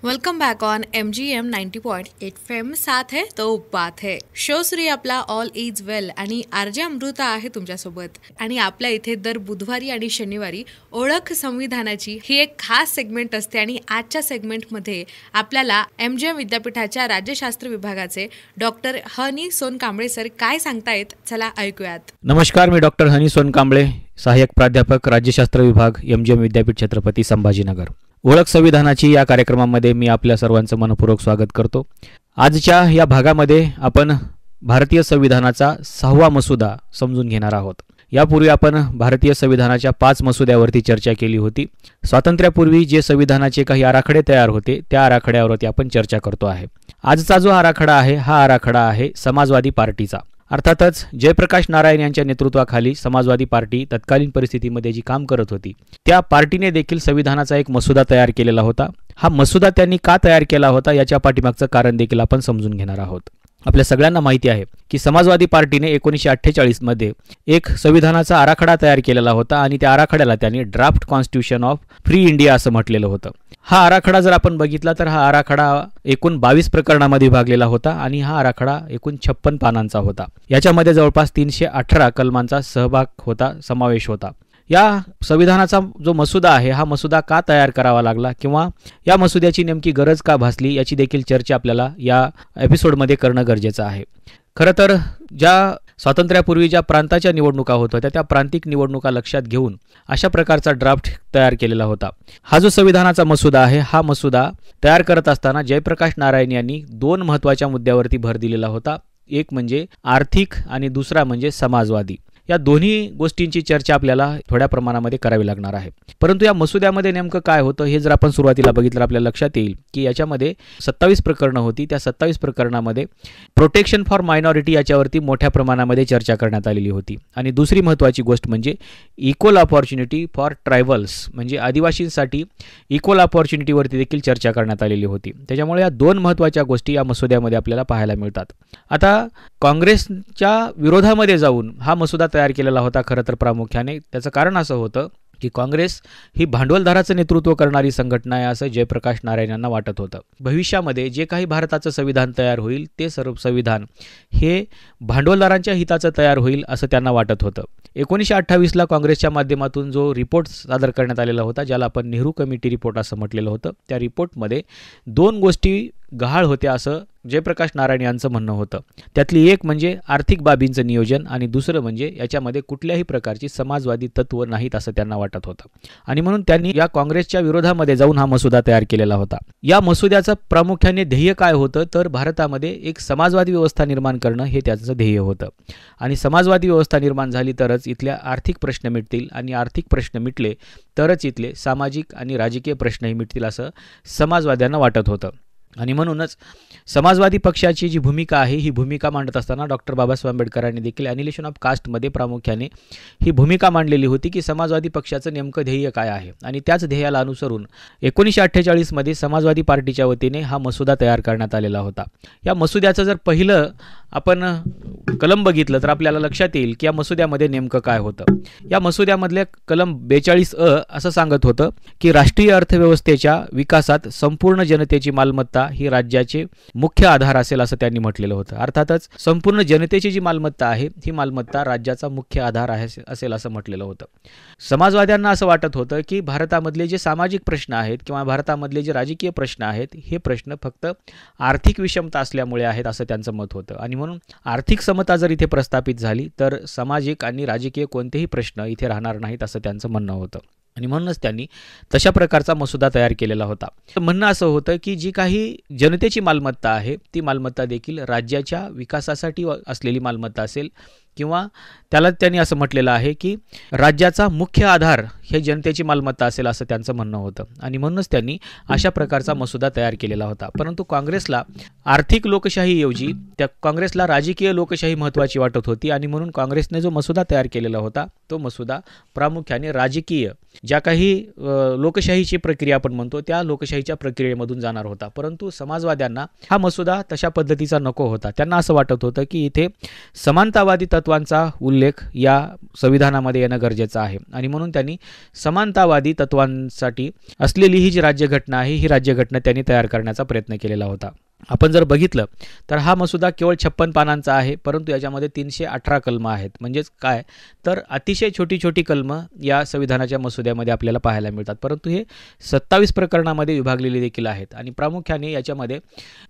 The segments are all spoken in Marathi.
Welcome back on MGM 90.8 FM. साथ है तो बात है. शो श्री आपला ऑल इज वेल आणि आरजे अमृता आहे तुमच्यासोबत. आणि आपल्या इथे दर बुधवारी आणि शनिवारी ओळख संविधानाची ही एक खास सेगमेंट असते. आणि आजच्या सेगमेंटमध्ये आपल्याला MGM विद्यापीठाच्या राज्यशास्त्र विभागाचे डॉक्टर हनी सोनकांबळे सर काय सांगतायत, चला ऐकूयात. नमस्कार, मी डॉक्टर हनी सोनकांबळे, सहाय्यक प्राध्यापक राज्यशास्त्र विभाग MGM विद्यापीठ छत्रपती संभाजीनगर. ओळख संविधानाची या कार्यक्रमामध्ये मी आपल्या सर्वांचं मनपूर्वक स्वागत करतो. आजच्या या भागामध्ये आपण भारतीय संविधानाचा 6वा मसुदा समजून घेणार आहोत. यापूर्वी आपण भारतीय संविधानाच्या 5 मसुद्यावरती चर्चा केली होती. स्वातंत्र्यापूर्वी जे संविधानाचे काही आराखडे तयार होते त्या आराखड्यावरती आपण चर्चा करतो आहे. आजचा जो आराखडा आहे हा आराखडा आहे समाजवादी पार्टीचा. अर्थातच जयप्रकाश नारायण यांच्या नेतृत्वाखाली समाजवादी पार्टी तत्कालीन परिस्थितीमध्ये जी काम करत होती त्या पार्टीने देखील संविधानाचा एक मसुदा तयार केलेला होता. हा मसुदा त्यांनी का तयार केला होता याच्या पाठीमागचं कारण देखील आपण समजून घेणार आहोत. आपल्या सगळ्यांना माहिती आहे की समाजवादी पार्टीने 1948 मध्ये एक संविधानाचा आराखडा तयार केलेला होता आणि त्या आराखड्याला त्यांनी draft constitution of free India असं म्हटलेलं होतं. हा आराखडा जर आपण बघितला तर हा आराखडा एकूण 22 प्रकरणामध्ये विभागलेला होता आणि हा आराखडा एकूण 56 पानांचा होता. याच्यामध्ये जवळपास 318 कलमांचा समावेश होता. या संविधानाचा जो मसुदा आहे हा मसुदा का तयार करावा लागला किंवा या मसुद्याची नेमकी गरज का भासली याची देखील चर्चा आपल्याला या एपिसोडमध्ये करणं गरजेचं आहे. खरं तर ज्या स्वातंत्र्यापूर्वी ज्या प्रांताच्या निवडणुका होत होत्या त्या प्रांतिक निवडणुका लक्षात घेऊन अशा प्रकारचा ड्राफ्ट तयार केलेला होता. हा जो संविधानाचा मसुदा आहे हा मसुदा तयार करत असताना जयप्रकाश नारायण यांनी 2 महत्त्वाच्या मुद्द्यावरती भर दिलेला होता. एक म्हणजे आर्थिक आणि दुसरा म्हणजे समाजवादी. या दोन्ही गोष्टींची चर्चा आपल्याला थोड्या प्रमाणामध्ये करावी लागणार आहे. परंतु या मसुद्यामध्ये नेमकं काय होतं हे जर आपण सुरुवातीला बघितलं आपल्याला लक्षात येईल की याच्यामध्ये 27 प्रकरणं होती. त्या 27 प्रकरणामध्ये प्रोटेक्शन फॉर मायनॉरिटी याच्यावरती मोठ्या प्रमाणामध्ये चर्चा करण्यात आलेली होती. आणि दुसरी महत्त्वाची गोष्ट म्हणजे इक्वल ऑपॉर्च्युनिटी फॉर ट्रायबल्स म्हणजे आदिवासींसाठी इक्वल ऑपॉर्च्युनिटीवरती देखील चर्चा करण्यात आलेली होती. त्याच्यामुळे या 2 महत्त्वाच्या गोष्टी या मसुद्यामध्ये आपल्याला पाहायला मिळतात. आता काँग्रेसच्या विरोधामध्ये जाऊन हा मसुदा तयार केलेला होता खरं तर प्रामुख्याने. त्याचं कारण असं होतं की काँग्रेस ही भांडवलदाराचं नेतृत्व करणारी संघटना आहे असं जयप्रकाश नारायण यांना वाटत होतं. भविष्यामध्ये जे काही भारताचं संविधान तयार होईल ते सर्व संविधान हे भांडवलदारांच्या हिताचं तयार होईल असं त्यांना वाटत होतं. 1928ला काँग्रेसच्या माध्यमातून जो रिपोर्ट सादर करण्यात आलेला होता ज्याला आपण नेहरू कमिटी रिपोर्ट असं म्हटलेलं होतं त्या रिपोर्टमध्ये 2 गोष्टी गहाळ होत्या असं जयप्रकाश नारायण यांचं म्हणणं होतं. त्यातली एक म्हणजे आर्थिक बाबींचं नियोजन आणि दुसरं म्हणजे याच्यामध्ये कुठल्याही प्रकारची समाजवादी तत्व नाहीत असं त्यांना वाटत होतं. आणि म्हणून त्यांनी या काँग्रेसच्या विरोधामध्ये जाऊन हा मसुदा तयार केलेला होता. या मसुद्याचं प्रामुख्याने ध्येय काय होतं तर भारतामध्ये एक समाजवादी व्यवस्था निर्माण करणं हे त्याचं ध्येय होतं. आणि समाजवादी व्यवस्था निर्माण झाली तरच इथल्या आर्थिक प्रश्न मिटतील आणि आर्थिक प्रश्न मिटले तरच इथले सामाजिक आणि राजकीय प्रश्नही मिटतील असं समाजवाद्यांना वाटत होतं. आणि म्हणूनच समाजवादी पक्षाची जी भूमिका आहे ही भूमिका मांडत असताना डॉक्टर बाबासाहेब आंबेडकरांनी देखील ॲनिलेशन ऑफ कास्टमध्ये प्रामुख्याने ही भूमिका मांडलेली होती की समाजवादी पक्षाचं नेमकं ध्येय काय आहे. आणि त्याच ध्येयाला अनुसरून 1948 मध्ये समाजवादी पार्टीच्या वतीने हा मसुदा तयार करण्यात आलेला होता. या मसुद्याचं जर पहिलं आपण कलम बघितलं तर आपल्याला लक्षात येईल की या मसुद्यामध्ये नेमकं काय होतं. या मसुद्यामधले कलम 42 असं सांगत होतं की राष्ट्रीय अर्थव्यवस्थेच्या विकासात संपूर्ण जनतेची मालमत्ता ही राज्याचे मुख्य आधार असेल असं त्यांनी म्हटलेलं होतं. अर्थातच संपूर्ण जनतेची जी मालमत्ता आहे ही मालमत्ता राज्याचा मुख्य आधार असेल असं म्हटलेलं होतं. समाजवाद्यांना असं वाटत होतं की भारतामधले जे सामाजिक प्रश्न आहेत किंवा भारतामधले जे राजकीय प्रश्न आहेत हे प्रश्न फक्त आर्थिक विषमता असल्यामुळे आहेत असं त्यांचं मत होतं. आणि म्हणून आर्थिक समता जर इथे प्रस्थापित झाली तर सामाजिक आणि राजकीय कोणतेही प्रश्न इथे राहणार नाहीत असं त्यांचं म्हणणं होतं. आणि म्हणूनच त्यांनी तशा प्रकारचा मसुदा तयार केलेला होता. म्हणणं असं होतं की जी काही जनतेची मालमत्ता आहे ती मालमत्ता देखील राज्याच्या विकासासाठी असलेली मालमत्ता असेल किंवा त्याला त्यांनी असं म्हटलेलं आहे की राज्याचा मुख्य आधार हे जनतेची मालमत्ता असेल असं त्यांचं म्हणणं होतं. आणि म्हणूनच त्यांनी अशा प्रकारचा मसुदा तयार केलेला होता. परंतु काँग्रेसला आर्थिक लोकशाहीऐवजी त्या काँग्रेसला राजकीय लोकशाही महत्त्वाची वाटत होती. आणि म्हणून काँग्रेसने जो मसुदा तयार केलेला होता तो मसुदा प्रामुख्याने राजकीय ज्या काही लोकशाहीची प्रक्रिया आपण म्हणतो त्या लोकशाहीच्या प्रक्रियेमधून जाणार होता. परंतु समाजवाद्यांना हा मसुदा तशा पद्धतीचा नको होता. त्यांना असं वाटत होतं की इथे समानतावादी तत्व तत्वांचा उल्लेख या संविधानामध्ये येणं गरजेचं आहे आणि म्हणून त्यांनी समानतावादी तत्वांसाठी असलेली ही जी राज्यघटना आहे ही राज्यघटना त्यांनी तयार करण्याचा प्रयत्न केलेला होता. आपण जर बघितलं तर हा मसुदा केवळ 56 पानांचा आहे, परंतु याच्यामध्ये 318 कलमं आहेत. म्हणजेच काय तर अतिशय छोटी छोटी कलमं या संविधानाच्या मसुद्यामध्ये आपल्याला पाहायला मिळतात, परंतु हे 27 प्रकरणामध्ये विभागलेले देखील आहेत. आणि प्रामुख्याने याच्यामध्ये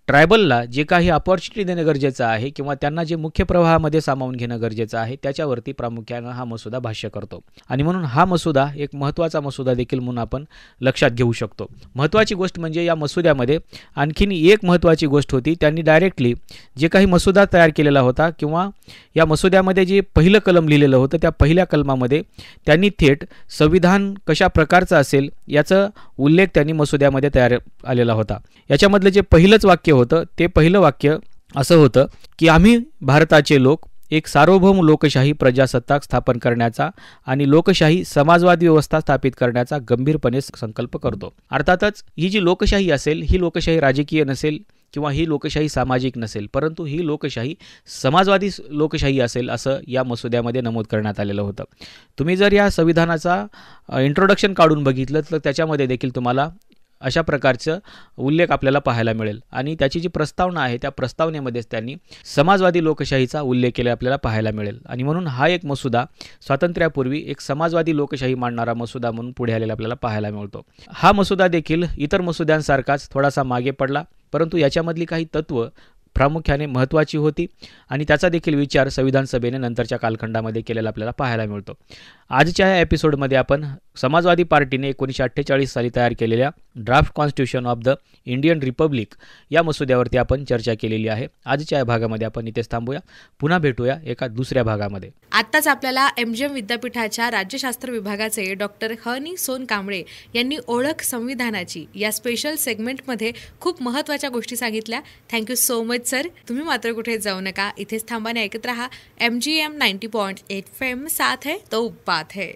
ट्रायबलला जे काही अपॉर्च्युनिटी देणं गरजेचं आहे किंवा त्यांना जे मुख्य प्रवाहामध्ये सामावून घेणं गरजेचं आहे त्याच्यावरती प्रामुख्यानं हा मसुदा भाष्य करतो. आणि म्हणून हा मसुदा एक महत्त्वाचा मसुदा देखील म्हणून आपण लक्षात घेऊ शकतो. महत्त्वाची गोष्ट म्हणजे या मसुद्यामध्ये आणखीन एक महत्त्वाची गोष्ट होती, त्यांनी डायरेक्टली जे काही मसुदा तयार केलेला होता किंवा या मसुद्यामध्ये जे पहिलं कलम लिहिलेलं होतं त्या पहिल्या कलमामध्ये त्यांनी थेट संविधान कशा प्रकारचं असेल याचा उल्लेख त्यांनी मसुद्यामध्ये तयार आलेला होता. याच्यामधलं जे पहिलंच वाक्य होतं ते पहिलं वाक्य असं होतं की आम्ही भारताचे लोक एक सार्वभौम लोकशाही प्रजासत्ताक स्थापन करण्याचा आणि लोकशाही समाजवादी व्यवस्था स्थापित करण्याचा गंभीरपणे संकल्प करतो. अर्थातच ही जी लोकशाही असेल ही लोकशाही राजकीय नसेल किंवा ही लोकशाही सामाजिक नसेल, परंतु ही लोकशाही समाजवादी लोकशाही असेल असं या मसुद्यामध्ये नमूद करण्यात आलेलं होतं. तुम्ही जर या संविधानाचा इंट्रोडक्शन काढून बघितलं तर त्याच्यामध्ये देखील तुम्हाला अशा प्रकारचं उल्लेख आपल्याला पाहायला मिळेल आणि त्याची जी प्रस्तावना आहे त्या प्रस्तावनेमध्येच त्यांनी समाजवादी लोकशाहीचा उल्लेख केला आपल्याला पाहायला मिळेल. आणि म्हणून हा एक मसुदा स्वातंत्र्यापूर्वी एक समाजवादी लोकशाही मांडणारा मसुदा म्हणून पुढे आलेला आपल्याला पाहायला मिळतो. हा मसुदा देखील इतर मसुद्यांसारखाच थोडासा मागे पडला, परंतु याच्यामधली काही तत्त्व प्रामुख्याने महत्त्वाची होती आणि त्याचा देखील विचार संविधान सभेने नंतरच्या कालखंडामध्ये केलेला आपल्याला पाहायला मिळतो. आजच्या या एपिसोडमध्ये आपण समाजवादी पार्टीने 1948 साली तयार केलेल्या draft constitution of the Indian Republic या मसुद्यावरती आपण चर्चा केलेली आहे. आजच्या या भागामध्ये आपण इथेच थांबूया. पुन्हा भेटूया एका दुसऱ्या भागामध्ये. आत्ताच आपल्याला MGM विद्यापीठाच्या राज्यशास्त्र विभागाचे डॉक्टर हनी सोन कांबळे यांनी ओळख संविधानाची या स्पेशल सेगमेंटमध्ये खूप महत्त्वाच्या गोष्टी सांगितल्या. Thank you so much sir. तुम्ही मात्र कुठे जाऊ नका, इथेच थांबाने ऐकत रहा MGM 90.8 FM. साथ है तो बात है.